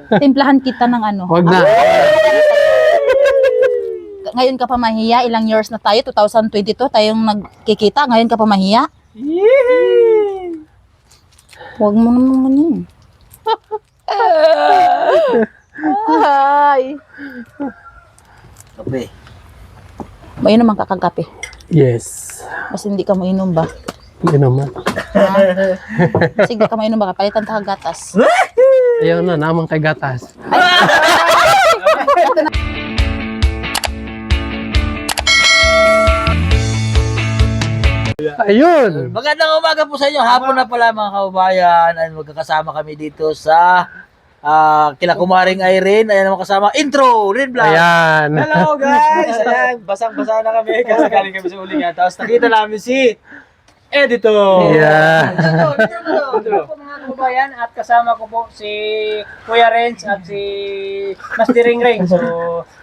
Timplahan kita ng ano. Wag na. Ngayon ka pa mahiya, ilang years na tayo, 2022 tayong nagkikita, ngayon ka pa mahiya? Huwag mo naman yun. Ay. Kape. Mainom ang kakagape. Yes. Mas hindi ka mainom ba? Hindi naman. Ha? Sige ka mainom ba? Palitan ta kagatas. Ayaw na, namang kay gatas. Ayun. Magandang umaga po sa inyo. Hapon na pala mga kababayan. Ay, magkakasama kami dito sa kila Kumaring Irene. Ayan naman kasama. Intro! Red Vlog! Ayan. Hello guys! Ayan, basang-basa na kami kasi galing kami sa ulingan. Tapos nakita namin si Editor! Yeah. Ito po mga kababayan at kasama ko po si Kuya Renz at si Master Ring Ring. So,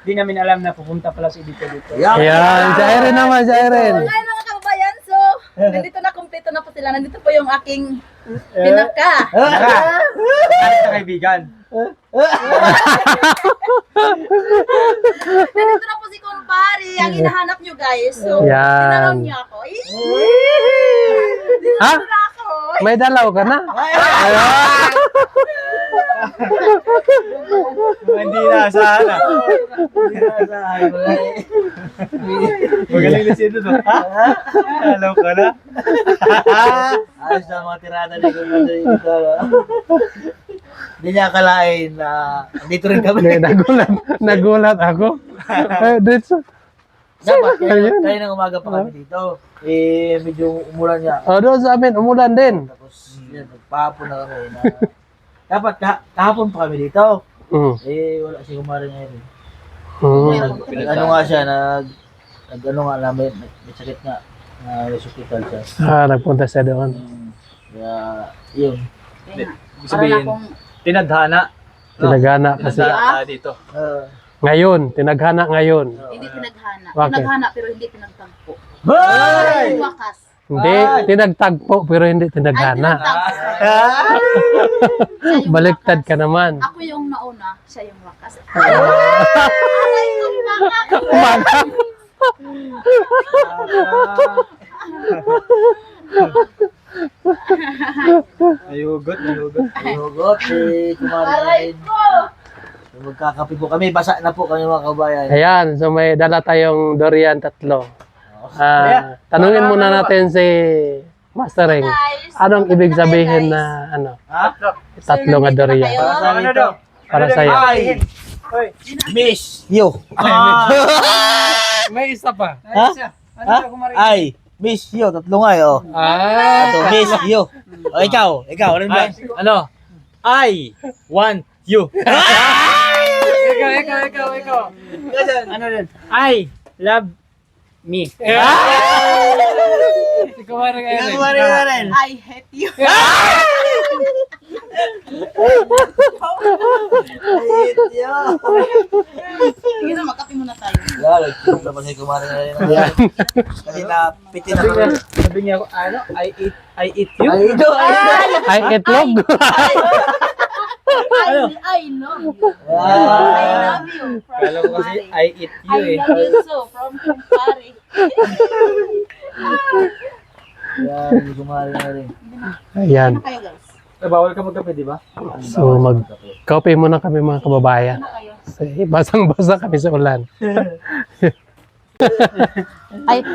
di namin alam na pupunta pala si Editor dito. Ayan. Si Irene naman, si Irene. Ngayon mga kababayan, so nandito na, kumpleto na po sila. Nandito po yung aking pinaka. Kahit na kaibigan. Nandito na po si Kumpari, ang hinahanap nyo guys. So, Yan. tinanong niya ako. Ha? Dito na ako. May dalaw ka na? Hindi na asahan na. Magaling na si Editor. Alam ko na. Ayos na mga tirada ni Kuya. Hindi niya akalain na dito rin kami. Nagulat ako. Dito. Dapat, Ayun. kaya ng umaga pa kami dito. Medyo umulan niya. O, doon sa amin, umulan din. Tapos, yan, nagpahapon na kami. Dapat, kahapon pa kami dito. Wala si Kumaring Irene. Ano nga siya, ano nga namin, may sakit nga. Hospital siya. Nagpunta siya doon. Kaya, yun. Ibig sabihin, tinadhana. Tinagana kasi. Dito. Ngayon, tinaghana ngayon. Hindi tinaghana. Bakit? Tinaghana pero hindi tinagtagpo. Hey! Yung wakas. Hindi, tinagtagpo pero hindi Ay, tinaghana. Siya yung Baliktad wakas. ka naman. Ako yung nauna, siya yung wakas. Aray ko, baka. Ayugot. Hugot, si Kumaring Aray Irene. ko. Magkakape po kami, basa na po kami mga kabayan. Ayan, so may dala tayong durian 3. Tanungin muna natin si Master Ring. Guys, Anong ibig guys. sabihin na ano? Ha? 3 nga durian. Ano daw? Para sa'yo. Ay! Hoy. Miss! Yo! May isa pa. Ha? Ha? Ay! Miss yo, 3 nga oh. Ito, Miss yo. O, ikaw, ano ba? Ano? I want you. Ikaw. Ano din? I love me. Kumaring Irene. I hate you. Sige na, magkape muna tayo. Lalo, naman si Kumaring Irene. Kasi napitin na kami. Sabi niya ako, ano? I eat you. Ay, ito! Ay, itlog. I love you. I love you. From Kala ko kasi Kumpari. I eat you I eh. love you so, from Kumpari. Yan, si Kumaring Irene. Ayan. Ano kayo guys? Bawal ka magkape, di ba? So mag-coffee muna kami mga kababayan. Kasi basang-basa kami sa ulan. Ay,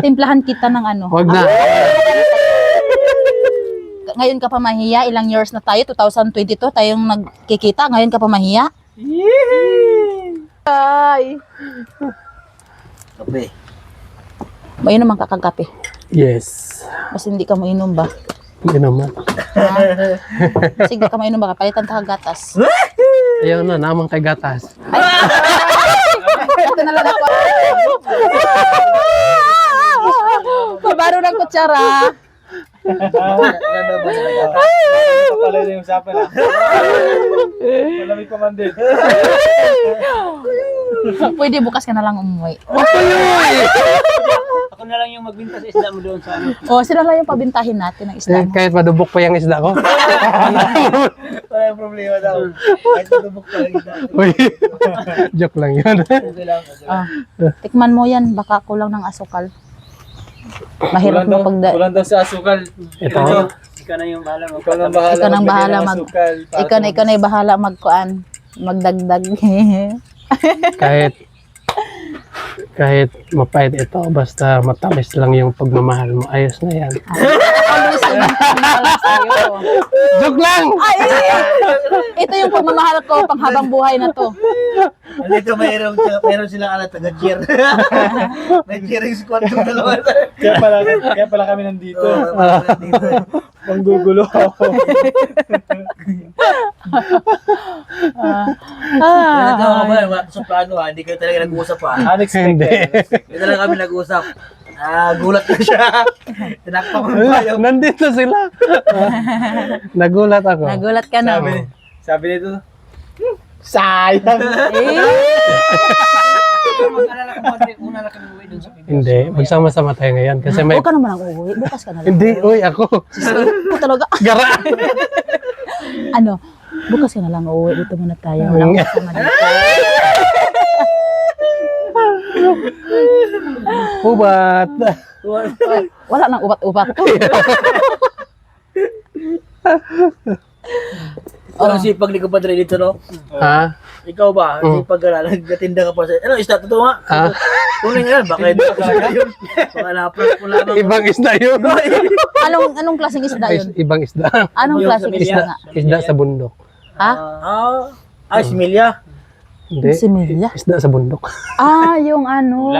timplahan kita ng ano. Wag na. Ngayon ka pa mahiya, ilang years na tayo, 2022 tayong nagkikita, ngayon ka pa mahiya? Ay. Kape. Mainom ang kakagape. Yes. Mas hindi ka mainom ba? Hindi naman. Ha? Sige ka mainom ba? Palitan ta kagatas. Ayaw na, namang kay gatas. Ito na lang ako. Pabaro ng kutsara. Ano ba talaga? Pala na yung usapan ah. Malamig pa man din. Pwede bukas ka na lang umuwi. Ako ako na lang yung magbinta sa isda mo doon sa ano. O, sila lang yung pabintahin natin ng isda mo. Kahit madubok pa yung isda ko. Wala yung problema daw. Kahit tutubok pa lang ito. Uy, joke lang yun. Okay lang. Ah, tikman mo yan, baka kulang ng asukal. Mahirap mo pagda... Kulang daw sa asukal. Ito, Ikaw na yung bahala mo. Ikaw nang bahala. Ikaw nang bahala magbigay ng mag- asukal para Ikaw na yung bahala magkuan, magdagdag. kahit mapait ito, basta matamis lang yung pagmamahal mo. Ayos na yan. Always yung pagmamahal sa'yo. Joke lang! Ay, ito yung pagmamahal ko panghabang buhay na to. Dito mayroon silang alat taga-cheer. May cheering squad yung dalawa. Kaya pala kami nandito. Manggugulo ako. Ito nga ba, wala sa plano ha, hindi kayo talaga nag-uusap ha. Hindi. Hindi talaga kami nag-uusap. Gulat na siya. Tinakpan ko na tayo. Nandito sila. Nagulat ako. Nagulat ka na. Sabi nito, sayang. Mag-alala ka Padre, una na kami uwi doon sa Pilipinas. Hindi, magsama-sama tayo ngayon. Kasi may... Huwag ka naman ang uuwi. Bukas ka na lang. Hindi, uy, ako. Ako talaga. Gara! Ano? Bukas ka na lang uuwi. Dito muna tayo. Wala akong kasama dito. Ubat. Wala nang ubat-ubat. Ang sipag ni Kapadre dito, no? Ha? Ikaw ba? Sipag ka na, nagkatinda ka pa sa... Ano, isda? Totoo nga? Ha? Tunay nga yan, baka hindi ka talaga yun. Baka napras mo lamang. Ibang isda yun. Anong klaseng isda yun? Ibang isda. Anong klaseng isda nga? Isda sa bundok. Ha? Ay, similya. Hindi. Similya? Isda sa bundok. Ah, yung ano.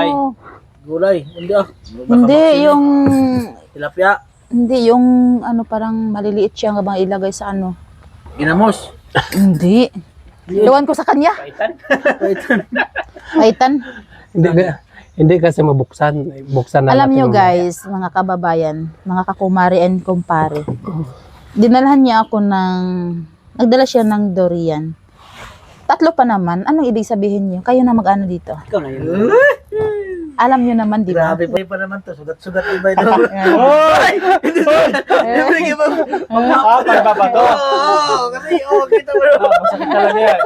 Gulay. Hindi ah. Hindi, yung... Tilapia. Hindi, yung ano parang maliliit siya nga bang ilagay sa ano. Ginamos. Hindi. Iwan ko sa kanya. Paitan. Hindi kasi mabuksan. Buksan na Alam natin nyo mamaya. guys, mga kababayan, mga kakumari and kumpare. Dinalhan niya ako ng... Nagdala siya ng durian. 3 pa naman. Anong ibig sabihin niyo? Kayo na mag-ano dito. Ikaw na yun. Alam niyo naman, di ba? Grabe pa naman to. Sugat-sugat iba ito. Hoy! Hindi ba? Pagba pa to. Oo, kasi kita mo. Masakit talaga yan.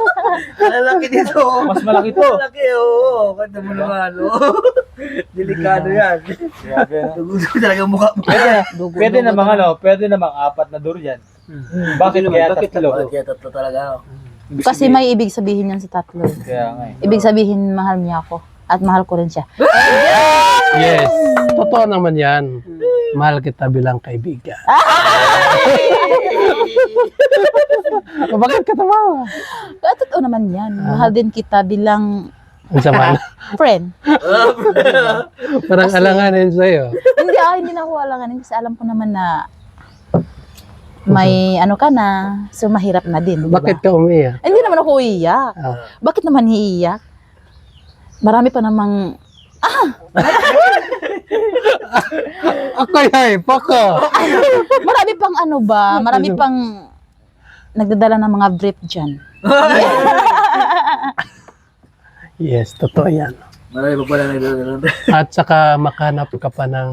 Lalaki dito. Mas malaki to. Malaki, oo. Kanta mo naman, oo. Delikado yan. Grabe na. Tugusto talaga mukha mo. Pwede namang ano, pwede namang 4 na durian. Bakit kaya tatlo? Kaya tatlo talaga, no? Kasi may ibig sabihin yan sa 3. Kaya nga eh. Ibig sabihin, mahal niya ako. At mahal ko rin siya. Yes. Totoo naman yan. Mahal kita bilang kaibigan. Bakit ka tumawa? Totoo naman yan. Mahal din kita bilang Ang sama na. friend. Parang alanganin sa'yo. Hindi na ako alanganin kasi alam ko naman na may ano ka na, so mahirap na din. Diba? Bakit ka umiyak? Hindi naman ako iiyak. Ah. Bakit naman iiyak? Marami pa namang, Ako yay, pako. marami pang ano ba, marami pang nagdadala ng mga brief dyan. Yes, totoo yan. Marami pa pala nagdadala. At saka makahanap ka pa ng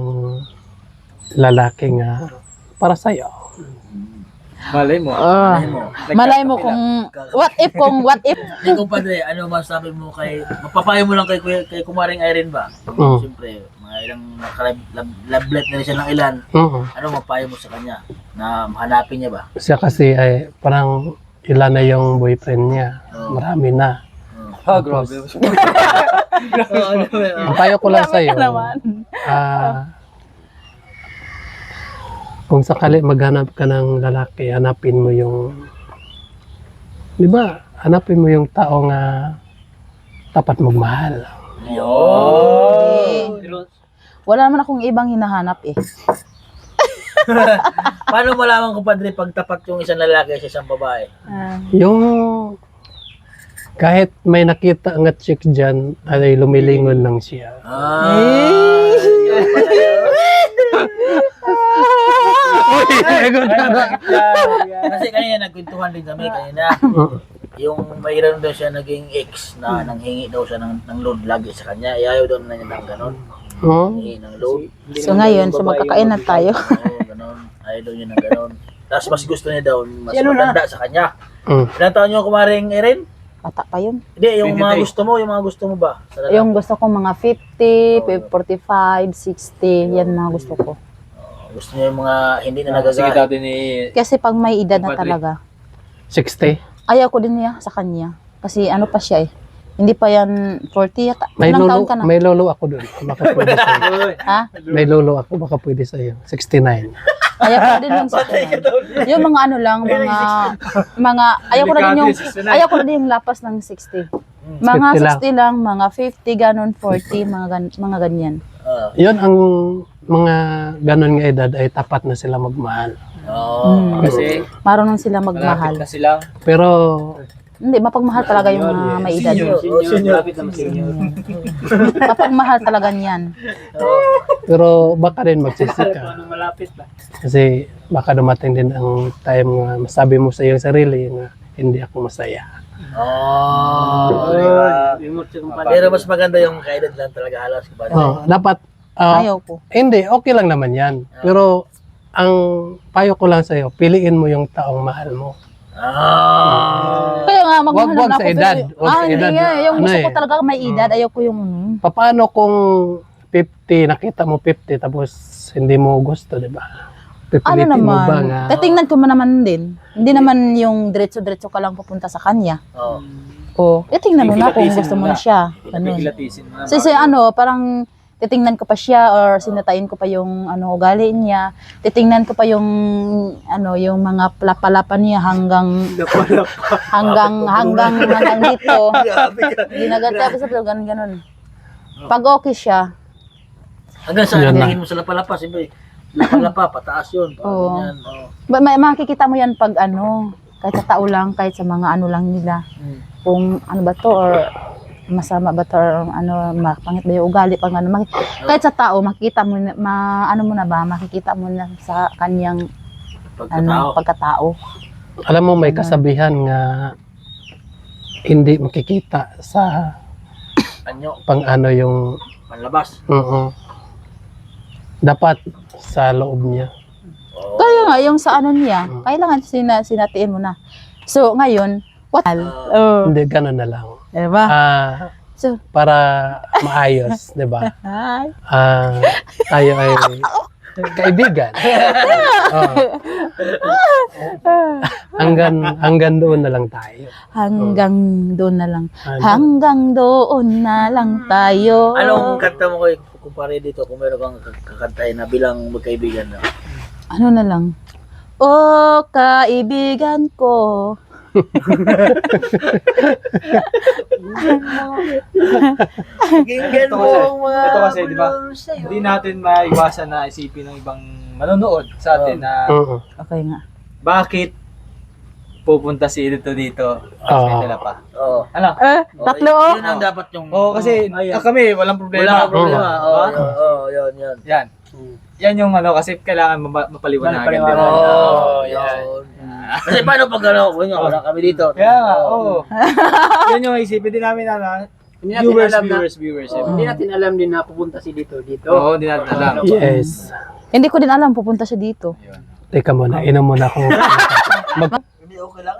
lalaking para sa'yo. Malay mo. Malay mo kung, what if, Hindi ko padre, ano masasabi mo kay, mapapayo mo lang kay Kumaring Irene ba? Siyempre, mga ilang love-let na rin siya ng ilan. Ano mapayo mo sa kanya na hanapin niya ba? Siya kasi ay parang ilan na yung boyfriend niya. Marami na. Grabe. Ang payo ko lang sa'yo, naman. kung sakali maghanap ka ng lalaki, hanapin mo yung, di ba, hanapin mo yung taong tapat magmahal. Wala naman akong ibang hinahanap eh. Paano malaman ko padre pag tapat yung isang lalaki sa isang babae? Yung kahit may nakita nga chick dyan, ay lumilingon lang siya. Kasi kanina nagkwentuhan din kami kanina. Yung mayroon daw siya naging ex na nanghingi daw siya ng load lagi sa kanya. Ayaw daw na niya ng ganun. Oh. ng load. So ngayon, so magkakain na tayo. Oo, ganon. Ayaw daw niya ng ganon. Tapos mas gusto niya daw, mas Si ano na? maganda sa kanya. Mm. Ilan taon yung kumaring Erin? Bata pa yun. Hindi, yung mga 23. gusto mo ba? Sa lalaki? Yung gusto ko mga 50, 45, 60, yan mga gusto ko. Gusto niya yung mga hindi na Sige nagagaya. dati ni... Kasi pag may edad na Patrick. talaga, 60. ayaw ko din niya sa kanya. Kasi ano pa siya eh. Hindi pa yan 40 yata. May Ilang lolo, taon ka na? may lolo ako doon. Baka pwede sa'yo. Ha? May lolo ako, baka pwede sa'yo. 69. Ayaw ko din yung 69. Yung mga ano lang, mga ayaw ko na din yung ayaw ko na din yung lapas ng 60. Mga 50 60 lang, mga 50 ganon, 40, mga ganyan. Yun ang mga ganon nga edad ay tapat na sila magmahal. Oo. Kasi Marunong sila malapit magmahal. na silang Pero Hindi, mapagmahal talaga yung mga may edad. Senior. Lapit naman senior. Mapagmahal talaga niyan. pero baka rin magsisika. Ano malapit ba? Kasi baka dumating din ang time nga masabi mo sa iyong sarili nga hindi ako masaya. Oo. Pero mas maganda yung kaedad lang talaga halos. Dapat Ayaw ko. hindi, okay lang naman yan. Pero ang payo ko lang sa'yo, piliin mo yung taong mahal mo. Kaya nga, magmahal Wag na sa ako. edad. Wag sa Hindi edad. nga. Yung Ano gusto eh? ko talaga may edad. Ayaw ko yung Paano kung 50, nakita mo 50 tapos hindi mo gusto, di ba? ano Pipilitin mo ba naman. nga? Titingnan ko naman din. Hindi naman yung diretso-diretso ka lang pupunta sa kanya. Oo. O, tingnan mo na kung Pipilatisin gusto mo mo na na. siya. Ganun. Pipilatisin mo na. Kasi parang titingnan ko pa siya or sinatain ko pa yung ugali niya. Titingnan ko pa yung yung mga palapa niya hanggang dito. Ginagata sa ganun. Pag okay siya, Hanggang sa Yan na. tingin mo sa lapalapa, siyempre, lapalapa, pataas yun. Oo. Ganyan, oo. makikita mo yan pag kahit sa tao lang, kahit sa mga lang nila. Kung ano ba to or masama ba to or mapangit ba yung ugali pag kahit sa tao makikita mo na, makikita mo na sa kanyang pagkatao. Alam mo, may kasabihan nga hindi makikita sa Anyo, yung panlabas. dapat sa loob niya. Kaya nga yung sa niya, kailangan sinatiin mo na. So ngayon, Hindi, ganun na lang. diba? So, Para maayos, di ba? ay, Tayo ay kaibigan. Hanggang doon na lang tayo. hanggang doon na lang. Hanggang doon na lang tayo. Anong kanta mo kayo kumpare dito kung meron kang kakantahin na bilang magkaibigan na? Ano na lang? Oh, kaibigan ko. Pakinggan mo ang mga Ito kasi, di ba? bulol sa'yo. Hindi natin maiwasan na isipin ng ibang manonood sa atin na Okay nga. bakit pupunta si Edito dito at may dala pa. Oo. Ano? Tatlo. Yun ang dapat yung... Kasi kami walang problema. Wala kang problema. Oo. Oo, yun. Yan. Yan yung kasi kailangan mapaliwanagan. Mapaliwanagan. di ba? Oo, yan. Kasi paano pag wala kami dito? Kaya nga, oo. Yan yung isipin din namin na Hindi natin alam na viewers. hindi natin alam din na pupunta si dito. Oo, hindi natin alam. Yes. Hindi ko din alam pupunta siya dito. Teka muna, inom muna ako. Hindi, okay lang.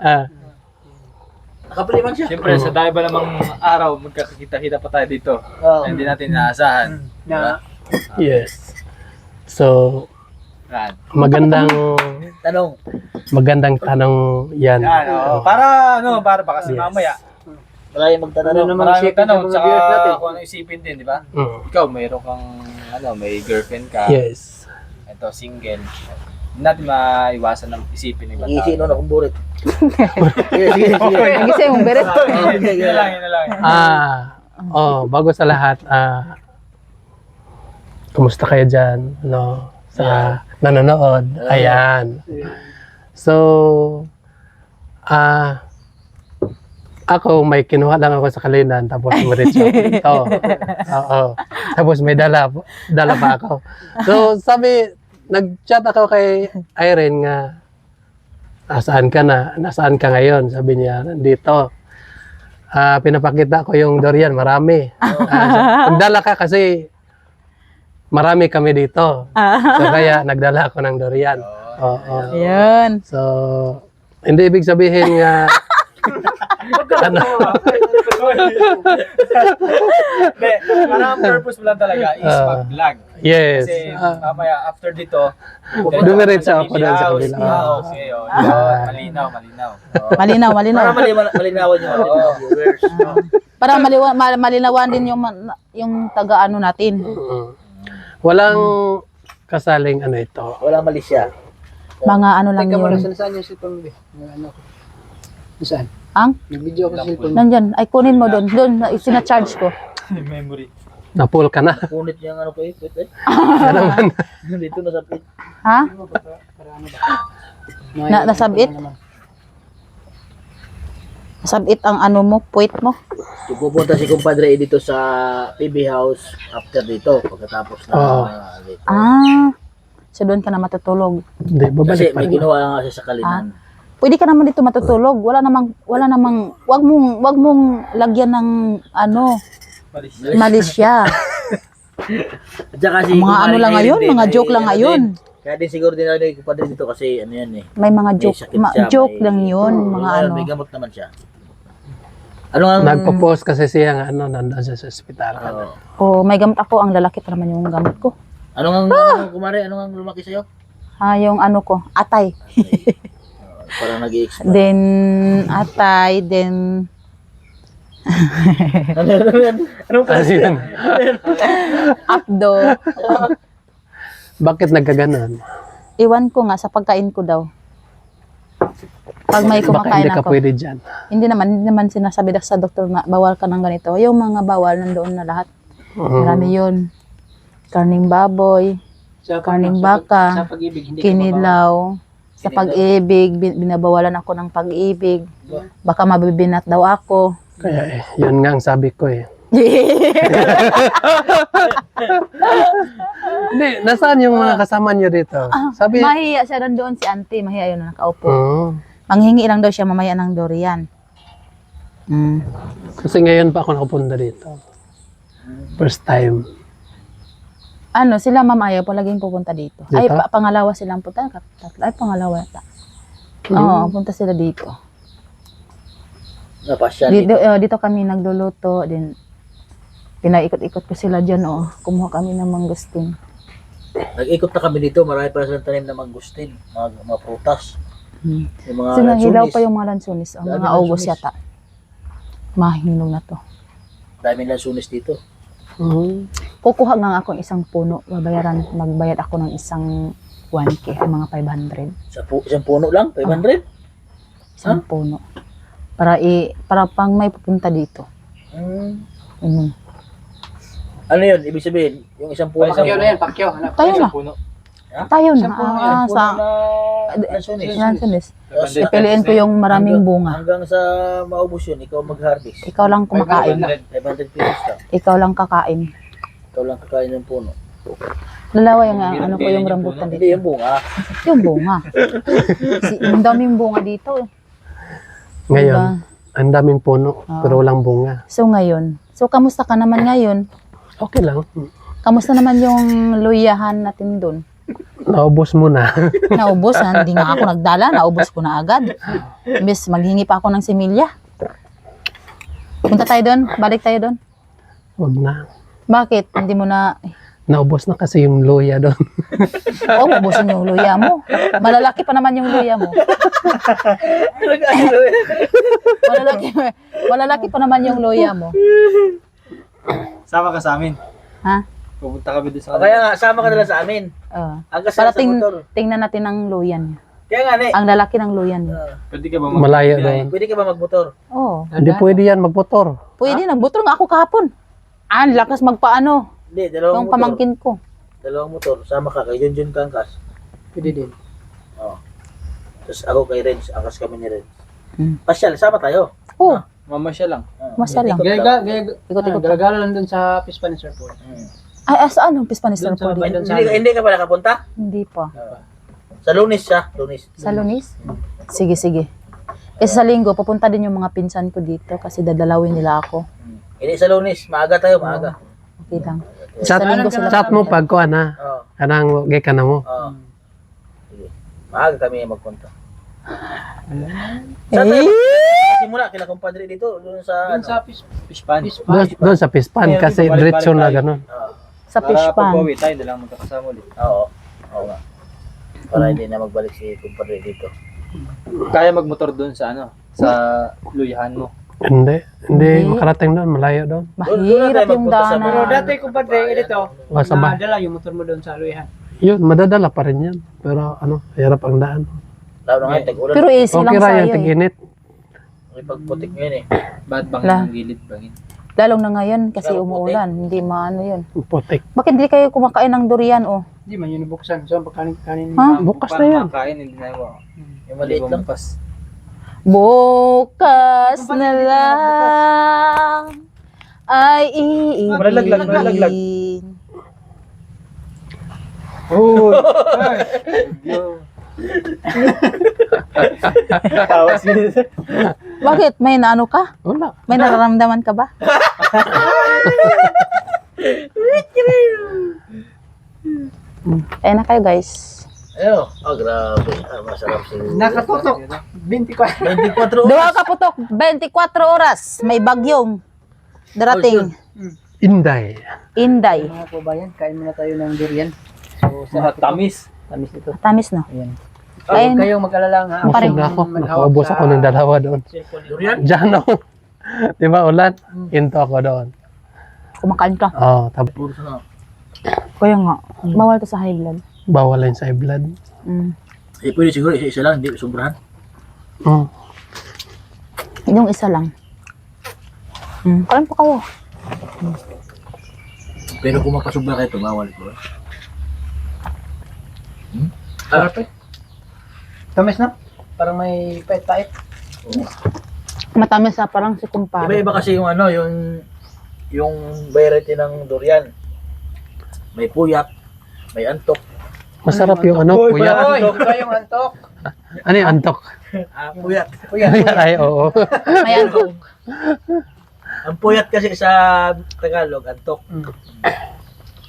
Nakapaliwan siya. Siyempre, sa dahil ba namang araw, magkakita-kita pa tayo dito. Oo. Hindi natin inaasahan. Na Yes. So, Yan. magandang Tanong. yan. Yan, oo. Para baka si mamaya. Marami magtatanong. Marami isipin tanong, sa mga viewers natin. tsaka kung ano isipin din, di ba? Mm. Ikaw, mayroon kang, may girlfriend ka. Yes. Ito, single. Hindi natin maiwasan ng isipin ng ibang tao. Iisi nun akong burit. Sige. Nagising mong beret. Yun na lang. Bago sa lahat, kumusta kayo dyan, sa nanonood? Ayan. So, ako, may kinuha lang ako sa Kalinan, tapos umiritso dito. Oo. Tapos may dala pa ako. So, nag-chat ako kay Irene nga, nasaan ka ngayon? Sabi niya, nandito. Pinapakita ko yung durian, marami. Magdala ka kasi marami kami dito. So kaya nagdala ako ng durian. Oo. Yun. So, hindi ibig sabihin nga ano, Hindi, parang ang purpose mo lang talaga is mag-vlog. yes. Kasi mamaya after dito, Dumiretso ako doon sa kabila. Okay, yun. Malinaw. Malinaw, malinaw. Para malinawan yung ating mga viewers. No? Para malinawan din yung taga-ano natin. Walang kasaling ano ito. Walang mali siya. Mga ano lang yun. Saan yung cellphone mo? Ano ko? Saan? Ang? Nag-video ko sa cellphone. Nandyan. Ay, kunin mo doon. Doon, sinacharge ko. Memory. Na-pull ka na. Punit niya ang ano ko eh. Dito na sa pit. Ha? Nasabit? Nasabit ang ano mo, puwit mo. Pupunta si kumpadre dito sa PB House after dito. Pagkatapos na dito. So doon ka na matutulog. Hindi, Kasi babalik pa may rin. ginawa nga siya sa Kalinan. Pwede ka naman dito matutulog. Wala namang wag mong lagyan ng ano, malisya. At saka si Mga ano lang ngayon, mga joke lang ngayon. Kaya din siguro din ako kumpadre dito kasi ano yan eh. May mga joke, sakit siya, joke may- lang yun, mga ano. May gamot naman siya. Ano ang... Nagpo-post kasi siya nga ano, nandun siya sa ospital. O may gamot ako, ang lalaki pa naman yung gamot ko. Ano ang kumare, ano ang lumaki sa'yo? Yung ano ko, atay. Parang nag-i-expand. Then atay, then Anong Ano yun? apdo. Bakit nagkaganon? Iwan ko nga sa pagkain ko daw. Pag may Baka kumakain hindi ka ako. pwede dyan. Hindi naman sinasabi sa doktor na bawal ka ng ganito. Yung mga bawal nandoon na lahat. Marami yun. Karning baboy, karning baka, Sa pag-ibig, hindi kinilaw. Sa pag-ibig, binabawalan ako ng pag-ibig. Baka mabibinat daw ako. Kaya yun nga ang sabi ko eh. Hindi, nasaan yung mga kasama niyo dito? Sabi, Mahiya siya doon si auntie. Mahiya yun na nakaupo. Manghingi lang daw siya mamaya ng durian. Kasi ngayon pa ako nakapunta dito. First time. Ano, sila ma'am ayaw po laging pupunta dito. Dito? Ay, pangalawa silang punta. Ay, pangalawa yata. Oo, punta sila dito. Napasya Dito kami nagluluto. Din, pinaikot-ikot ko sila dyan. Kumuha kami ng mangustin. Nag-ikot na kami dito, marami pa silang tanim na mangustin, mga prutas. Yung mga Sinahilaw lansunis. pa yung mga lansunis. Dami Mga lansunis. august yata. Mahinog na to. Daming lansunis dito. Kukuha nga ako ng isang puno. Magbayad ako ng isang 1K, ay mga 500. Isang puno lang, 500. Isang puno. Para pang may pupunta dito. Ano yun? Ibig sabihin, yung isang puno. Pakyo na yan, pakyo. Tayo na. Puno. Tayo na. Puno Sa na lansunis. lansunis. Pipiliin ko yung maraming bunga. Hanggang sa maubos yun, ikaw mag-harvest. Ikaw lang kumakain. 500 pesos ka. Ikaw lang kakain. Ikaw lang kakain ng puno. Dalawa yung ano ko yung rambutan Hindi dito. yung bunga. Yung bunga. Ang daming bunga dito. Ngayon, Diba? ang daming puno, pero walang bunga. So ngayon, kamusta ka naman ngayon? Okay lang. Kamusta naman yung luyahan natin doon? Naubos mo na. Naubos, hindi nga ako nagdala, naubos ko na agad. Imbes maghingi pa ako ng similya. Punta tayo doon, balik tayo doon. Wag na. Bakit? Hindi mo na, Naubos na kasi yung luya doon. ubusin yung luya mo. Malalaki pa naman yung luya mo. Malalaki pa naman yung luya mo. Sama ka sa amin. Ha? Pupunta kami doon sa Kaya nga, sama ka nila sa amin. Hanggang Para sa motor. tingnan natin ang luyan niya. Kaya nga, ne. Ang lalaki ng luyan niya. Pwede ka ba Malayo doon. Pwede ka ba magmotor? Oo. Hindi pwede yan magmotor. Pwede, nagbutol nga ako kahapon. Ang lakas magpaano. Hindi, dalawang Yung motor. pamangkin ko. Dalawang motor. Sama ka kay Junjun Kangkas. Pwede din. Oo. Tapos ako kay Renz. Angkas kami ni Renz. Hmm. Pasyal, sama tayo. Oo, Mama siya lang. masya lang. Ikot-ikot. Gagala lang dun sa Pispan Sir Paul. Ay, saan ang Pispanis Doon sa Paul? bayan. Hindi ka pa nakapunta? Hindi pa. Sa Lunes siya. Lunes. Sa Lunis? Sige, sige. Kasi sa linggo, pupunta din yung mga pinsan ko dito kasi dadalawin nila ako. Hindi sa Lunes. Maaga tayo, maaga. Okay lang. Chat, Sa linggo sila chat mo pag kuha na. Oo. Kanang gay ka na mo. Oo. Sige. Maaga kami magpunta. Eh, Simula kila kumpadre dito doon sa Doon ano. sa Pispan. Doon sa Pispan Ayun, kasi balik-balik diretso na tayo. ganun. Oo. sa fish Para pan. pag-uwi tayo, dalang magkakasama ulit. Oo. Oo nga. Para hindi na magbalik si kumpadre dito. Kaya magmotor doon sa ano, sa luyahan mo. Hindi Hindi. makarating doon, malayo doon. Mahirap yung Magpunta sa Pero daanan. dati kumpadre, dito, Sa bahay. madala yung motor mo doon sa Luihan. Yun, madadala pa rin yan. Pero ano, hirap ang daan. Lalo na nga tag-ulan. Pero easy lang Okay ra sa'yo yung eh. tig-init. May pagputik ngayon eh. Bad bangin La. ng gilid, bangin. Lalong na ngayon kasi Pero umuulan. Hindi maano yun. Putik. Bakit hindi kayo kumakain ng durian oh? Hindi man yun nabuksan. So, pagkanin. Ha? Bukas na Paano yan. makain, hindi na mo. Yung maliit lang. Bumampas. Bukas na lang ay Malaglag. iibigin. Oh! Tawa siya. Bakit? May naano ka? Wala. May nararamdaman ka ba? Kaya na kayo guys. Ayun. Oh, grabe. Ah, masarap si Nakatutok. 24. 24 Dua oras. ka putok, 24 oras. May bagyong darating. Inday. Inday. Mga kabayan, kain muna tayo ng durian. So, sa Tamis. tamis ito. Tamis no? Ayan. Ayun. Huwag kayong mag-alala ha. Parang- Busog na ako. Nakaubos ako ng dalawa doon. Durian? Diyan ako. Di ba ulan? Into ako doon. Kumakain ka. Oh, tapos Puro na. Kaya nga, bawal to sa high blood. bawal yan sa blood. Mm. Eh, pwede siguro isa-isa lang, hindi sobrahan. Mm. Yung isa lang. Kain po kayo. Pero kung makasobra kayo ito, bawal ito. Sarap eh. Tamis na? Parang may pait-pait. Matamis parang si kumpare. Iba-iba kasi yung ano, yung variety ng durian. May puyat, may antok. Masarap yung ano, puyat. Oy, iba yung antok. Ano yung antok? Puyat. Puyat ay oo. May antok. Ang puyat kasi sa Tagalog, antok.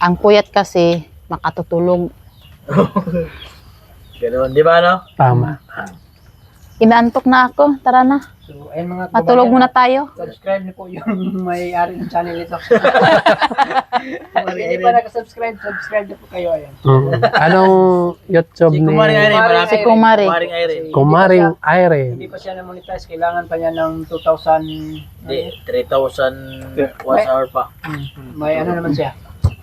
Ang puyat kasi makatutulog. Ganoon, di ba no? Tama. Inaantok na ako. Tara na. So, ayun mga Matulog muna tayo. Subscribe niyo po yung may-ari ng channel nito. Kung hindi pa nakasubscribe, subscribe niyo po kayo. Ayan. Anong YouTube Si ni Kumaring Irene, malapit. Si Kumari. Kumaring Irene. Kumaring Irene? Hindi pa siya na-monetize. Kailangan pa niya ng 2,000. Hindi, 3,000 watts hour pa. May ano naman siya.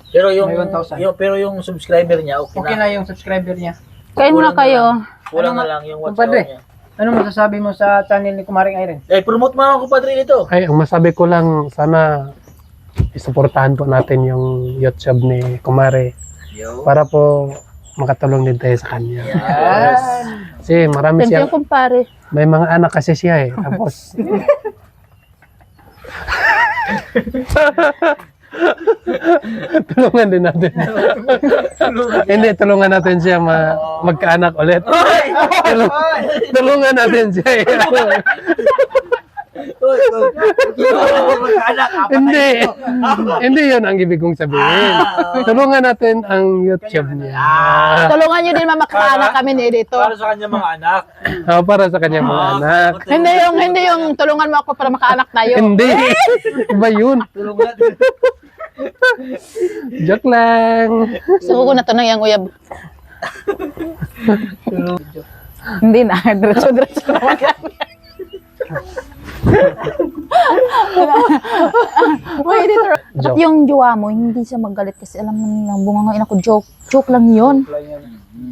Pero yung, May 1,000. pero yung subscriber niya, okay, Okay na. na yung subscriber niya. Kain muna Kulang na kayo. Kulang Ano na lang yung watts Kumpadre. hour niya. Ano masasabi mo sa channel ni Kumaring Irene? Eh, promote mo ako, padre, dito. Ay, ang masabi ko lang, sana isuportahan po natin yung YouTube ni Kumare Yo. para po makatulong din tayo sa kanya. Yes. Kasi marami Thank you, siya, kumpare. may mga anak kasi siya eh. Tapos, tulungan din natin. Hindi, tulungan natin siya magkaanak ulit. Tulungan natin siya eh. Magkaanak, Hindi. Hindi yun ang ibig kong sabihin. Tulungan natin ang YouTube niya. Tulungan nyo din mamakaanak kami ni dito. Para sa kanya mga anak. Para sa kanyang mga anak. Hindi yung tulungan mo ako para makaanak tayo. Hindi. Iba yun. Tulungan natin. Joke lang. Suko ko na to ng yang uyab. Hindi na. Diretso naman yan. Wait, editor. Dapat Joke. yung jowa mo, hindi siya magalit kasi alam mo nilang bunga ngayon ako joke. Joke lang yun.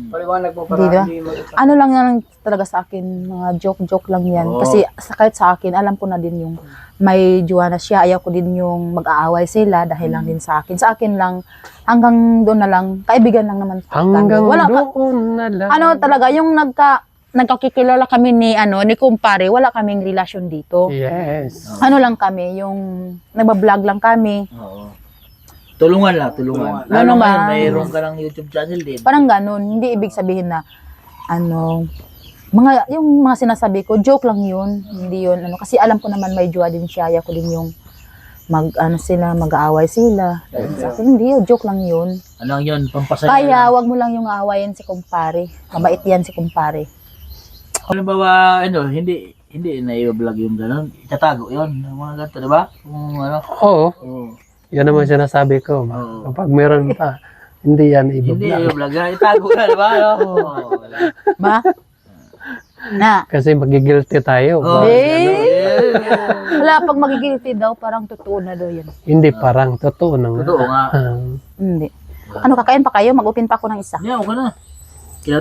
Paliwanag mo Hindi ba? para hindi mo Ano lang yan talaga sa akin, mga joke lang yan. Oo. Kasi kahit sa akin, alam ko na din yung may jowa na siya. Ayaw ko din yung mag-aaway sila dahil lang din sa akin. Sa akin lang, hanggang doon na lang, kaibigan lang naman. Hanggang Wala ka, doon na lang. ano talaga, yung nagkakikilala kami ni kumpare, wala kaming relasyon dito. Yes. Ano lang kami, yung nagbablog lang kami. Oo. Tulungan lang, tulungan. Ano Lalo ba? ngayon, mayroon ka ng YouTube channel din. Parang ganun, hindi ibig sabihin na, yung mga sinasabi ko, joke lang yun. Hindi yun, kasi alam ko naman may jowa din siya, ayaw ko din yung ano sila, mag-aaway sila. Sa akin, hindi, joke lang yun. Ano lang yun, pampasaya Kaya, lang. wag mo lang yung aawayin si kumpare. Mabait yan si kumpare. Halimbawa, hindi na i-vlog yung gano'n. Itatago yun. Yung mga ganito, di ba? Kung ano. Oo, Oo. yan naman sinasabi ko. Oo. Kapag meron pa, hindi yan Hindi i-vlog. i-vlog yan. Itago na, di ba? Oo. Ba? Na. Kasi magigilty tayo. Oo, Eh. ganun. Wala, pag magigilty daw, parang totoo na daw yun. Hindi parang totoo na nga. Totoo nga. Hindi. Ano, kakain pa kayo? Mag-open pa ako ng isa. Hindi, okay na. Kila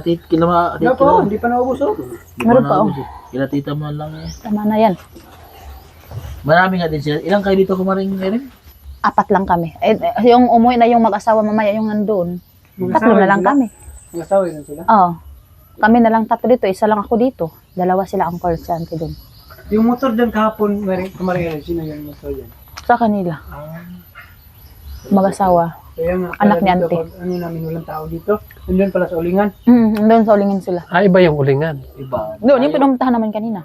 Ano po, hindi pa naubos oh. Meron pa, oh. Kila tita mo lang eh. Tama na yan. Marami nga din sila. Ilang kayo dito kumaring rin? 4 lang kami. Yung umuwi na yung mag-asawa mamaya yung nandun. 3 na lang kami. Mga asawa yun sila. Oo. Kami na lang 3 dito. Isa lang ako dito. 2 sila ang call-sante dun. Yung motor dyan kahapon, kumarin, sino yung motor dyan? Sa kanila. Mag-asawa. Kaya nga, Anak pala ni dito, auntie. pag ano namin walang tao dito. Nandun pala sa ulingan. Doon sa ulingin sila. Ah, iba yung ulingan. Iba. Doon, yung pinuntahan naman kanina.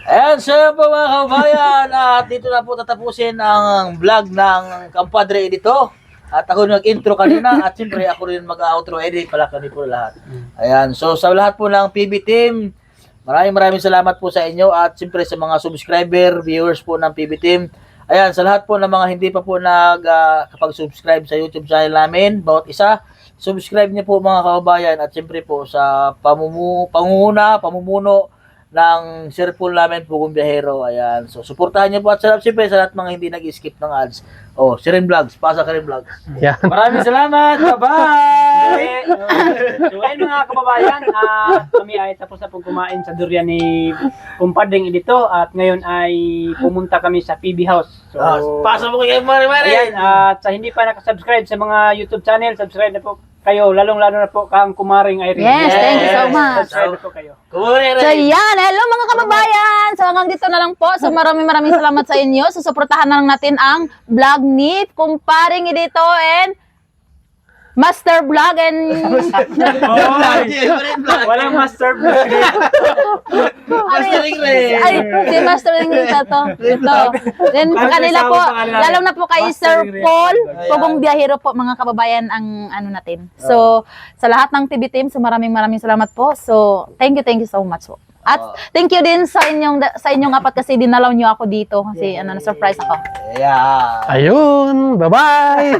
Ayan, so yun po mga kabayan, at dito na po tatapusin ang vlog ng Kampadre Edito. At ako nag-intro kanina at siyempre ako rin mag-outro edit pala kami po lahat. Ayan, so sa lahat po ng PB team, maraming salamat po sa inyo at siyempre sa mga subscriber, viewers po ng PB team. Ayan, sa lahat po ng mga hindi pa po kapag-subscribe sa YouTube channel namin, bawat isa, subscribe niyo po mga kababayan at siyempre po sa pamumuno ng Sir Paul namin Pugong Biyahero. Ayan. So, suportahan niyo po at siyempre sa lahat mga hindi nag-skip ng ads. Oh, Siren Vlogs. Pasa ka rin Vlogs. Yan. Maraming salamat. Bye-bye! So ayun mga kababayan, kami ay tapos na pong kumain sa durian ni Kumpadeng Edito at ngayon ay pumunta kami sa PB House. So, Pasa mo kayo, Mari-Mari! ayan, at sa hindi pa nakasubscribe sa mga YouTube channel, subscribe na po kayo, lalong-lalo na po kang Kumaring Irene. Yes, thank you so much. Subscribe na po kayo. So yan, hello mga kababayan! So hanggang dito na lang po. So maraming salamat sa inyo. So suportahan na lang natin ang vlog ni Kumparing Edito and Master Vlog and Walang master vlog dito. Mastering rin. ay, si Master Engrita to. Ito. Then sa kanila po, lalo na po kay Sir Paul, Pugong Biyahero po mga kababayan ang ano natin. So sa lahat ng TV team, so maraming salamat po. So thank you so much po. At thank you din sa inyong apat kasi dinalaw niyo ako dito kasi na surprise ako. Yeah. Ayun. Bye-bye.